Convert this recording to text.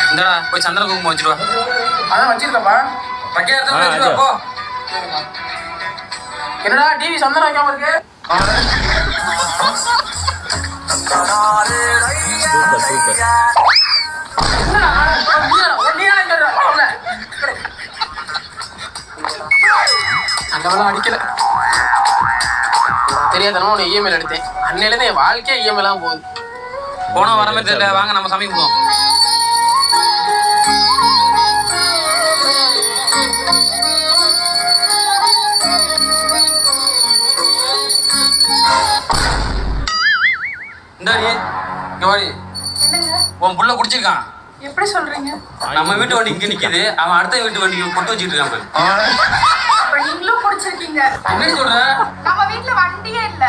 இந்தடா போய் சந்திரன் குங்குமம் வச்சிருவா. அதான் வச்சிருக்கப்பா. பக்கையா எடுத்து வச்சிருவா போ. என்னடா டிவி சந்தனம் வைக்காம இருக்கு? அங்கெல்லாம் அடிக்கல. தெரியாதனமா உன்னை இஎம்ஐல எடுத்தேன். அன்னையிலேருந்து என் வாழ்க்கையே இஎம்ஐலாம் போகுது. போனா வரமே தெரியல. வாங்க நம்ம சாமி கும்பிடுவோம். இந்தாடி இங்க வாடி. உன் புள்ள குடிச்சிருக்கான். எப்படி சொல்றீங்க? நம்ம வீட்டு வண்டி இங்க நிக்குது, அவன் அடுத்த வீட்டு வண்டிக்கு கொண்டு வச்சுட்டு இருக்கான். அப்ப நீங்களும் குடிச்சிருக்கீங்க. என்ன சொல்ற? நம்ம வீட்டுல வண்டியே இல்ல.